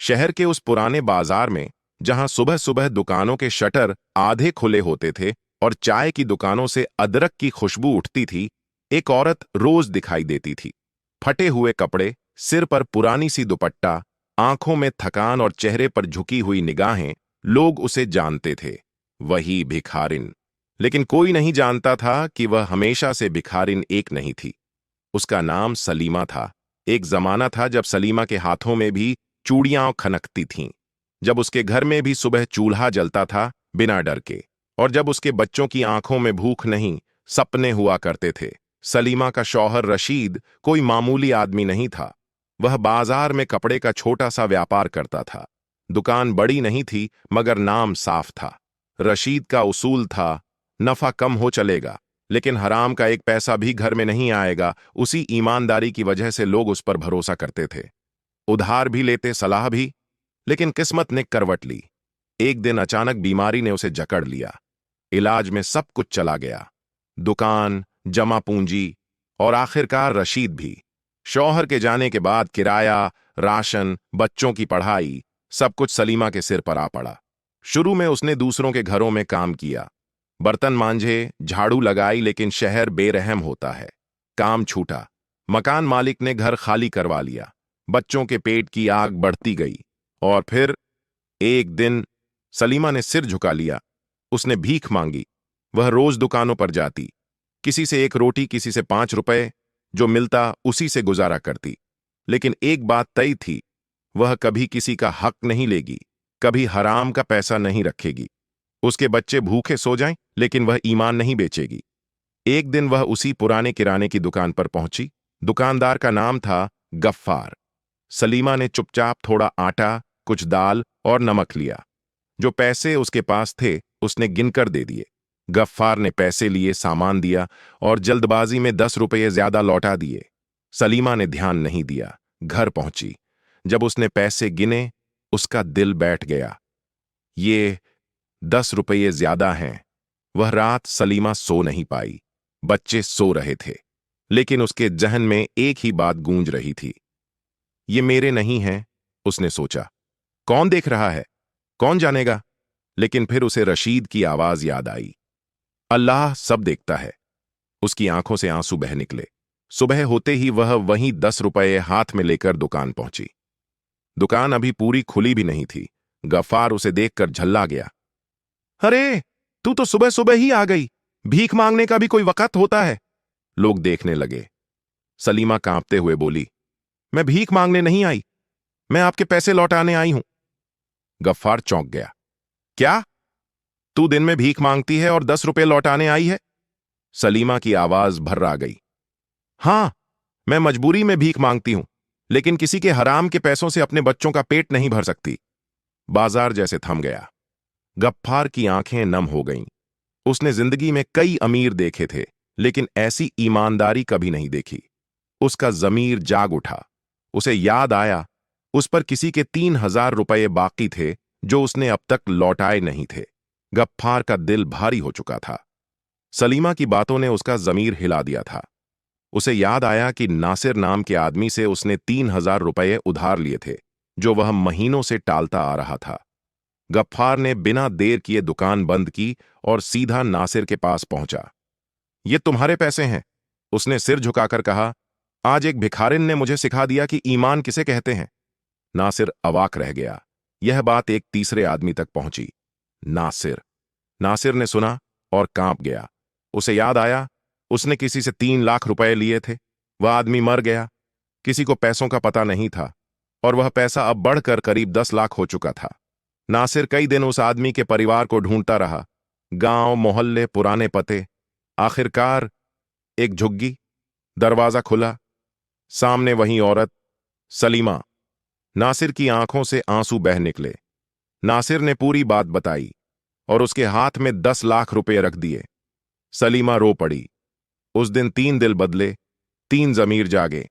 शहर के उस पुराने बाजार में, जहां सुबह सुबह दुकानों के शटर आधे खुले होते थे और चाय की दुकानों से अदरक की खुशबू उठती थी, एक औरत रोज दिखाई देती थी। फटे हुए कपड़े, सिर पर पुरानी सी दुपट्टा, आंखों में थकान और चेहरे पर झुकी हुई निगाहें, लोग उसे जानते थे, वही भिखारिन। लेकिन कोई नहीं जानता था कि वह हमेशा से भिखारिन एक नहीं थी। उसका नाम सलीमा था। एक जमाना था जब सलीमा के हाथों में भी चूड़ियां खनकती थीं, जब उसके घर में भी सुबह चूल्हा जलता था बिना डर के, और जब उसके बच्चों की आंखों में भूख नहीं, सपने हुआ करते थे। सलीमा का शौहर रशीद कोई मामूली आदमी नहीं था। वह बाजार में कपड़े का छोटा सा व्यापार करता था। दुकान बड़ी नहीं थी, मगर नाम साफ था। रशीद का उसूल था, नफा कम हो चलेगा, लेकिन हराम का एक पैसा भी घर में नहीं आएगा। उसी ईमानदारी की वजह से लोग उस पर भरोसा करते थे। उधार भी लेते, सलाह भी। लेकिन किस्मत ने करवट ली। एक दिन अचानक बीमारी ने उसे जकड़ लिया। इलाज में सब कुछ चला गया, दुकान, जमा पूंजी और आखिरकार रशीद भी। शौहर के जाने के बाद किराया, राशन, बच्चों की पढ़ाई, सब कुछ सलीमा के सिर पर आ पड़ा। शुरू में उसने दूसरों के घरों में काम किया, बर्तन मांझे, झाड़ू लगाई, लेकिन शहर बेरहम होता है। काम छूटा। मकान मालिक ने घर खाली करवा लिया। बच्चों के पेट की आग बढ़ती गई। और फिर एक दिन सलीमा ने सिर झुका लिया। उसने भीख मांगी। वह रोज दुकानों पर जाती, किसी से एक रोटी, किसी से 5 रुपए, जो मिलता उसी से गुजारा करती। लेकिन एक बात तय थी, वह कभी किसी का हक नहीं लेगी, कभी हराम का पैसा नहीं रखेगी। उसके बच्चे भूखे सो जाएं, लेकिन वह ईमान नहीं बेचेगी। एक दिन वह उसी पुराने किराने की दुकान पर पहुंची। दुकानदार का नाम था गफ्फार। सलीमा ने चुपचाप थोड़ा आटा, कुछ दाल और नमक लिया। जो पैसे उसके पास थे उसने गिनकर दे दिए। गफ्फार ने पैसे लिए, सामान दिया और जल्दबाजी में 10 रुपये ज्यादा लौटा दिए। सलीमा ने ध्यान नहीं दिया। घर पहुंची। जब उसने पैसे गिने, उसका दिल बैठ गया। ये 10 रुपये ज्यादा हैं। वह रात सलीमा सो नहीं पाई। बच्चे सो रहे थे, लेकिन उसके जहन में एक ही बात गूंज रही थी। ये मेरे नहीं हैं, उसने सोचा। कौन देख रहा है, कौन जानेगा। लेकिन फिर उसे रशीद की आवाज याद आई। अल्लाह सब देखता है। उसकी आंखों से आंसू बह निकले। सुबह होते ही वह वहीं 10 रुपये हाथ में लेकर दुकान पहुंची। दुकान अभी पूरी खुली भी नहीं थी। गफ्फार उसे देखकर झल्ला गया। अरे, तू तो सुबह सुबह ही आ गई। भीख मांगने का भी कोई वक्त होता है। लोग देखने लगे। सलीमा कांपते हुए बोली, मैं भीख मांगने नहीं आई, मैं आपके पैसे लौटाने आई हूं। गफ्फार चौंक गया। क्या? तू दिन में भीख मांगती है और 10 रुपये लौटाने आई है? सलीमा की आवाज भर्रा गई। हां, मैं मजबूरी में भीख मांगती हूं, लेकिन किसी के हराम के पैसों से अपने बच्चों का पेट नहीं भर सकती। बाजार जैसे थम गया। गफ्फार की आंखें नम हो गईं। उसने जिंदगी में कई अमीर देखे थे, लेकिन ऐसी ईमानदारी कभी नहीं देखी। उसका जमीर जाग उठा। उसे याद आया, उस पर किसी के 3,000 रुपये बाकी थे, जो उसने अब तक लौटाए नहीं थे। गफ्फार का दिल भारी हो चुका था। सलीमा की बातों ने उसका जमीर हिला दिया था। उसे याद आया कि नासिर नाम के आदमी से उसने 3,000 रुपये उधार लिए थे, जो वह महीनों से टालता आ रहा था। गफ्फार ने बिना देर किए दुकान बंद की और सीधा नासिर के पास पहुंचा। ये तुम्हारे पैसे हैं, उसने सिर झुकाकर कहा। आज एक भिखारिन ने मुझे सिखा दिया कि ईमान किसे कहते हैं। नासिर अवाक रह गया। यह बात एक तीसरे आदमी तक पहुंची। नासिर। नासिर ने सुना और कांप गया। उसे याद आया, उसने किसी से 3 लाख रुपए लिए थे। वह आदमी मर गया। किसी को पैसों का पता नहीं था, और वह पैसा अब बढ़कर करीब 10 लाख हो चुका था। नासिर कई दिन उस आदमी के परिवार को ढूंढता रहा। गांव, मोहल्ले, पुराने पते। आखिरकार एक झुग्गी। दरवाजा खुला। सामने वही औरत, सलीमा। नासिर की आंखों से आंसू बह निकले। नासिर ने पूरी बात बताई और उसके हाथ में 10 लाख रुपए रख दिए। सलीमा रो पड़ी। उस दिन 3 दिल बदले, 3 जमीर जागे।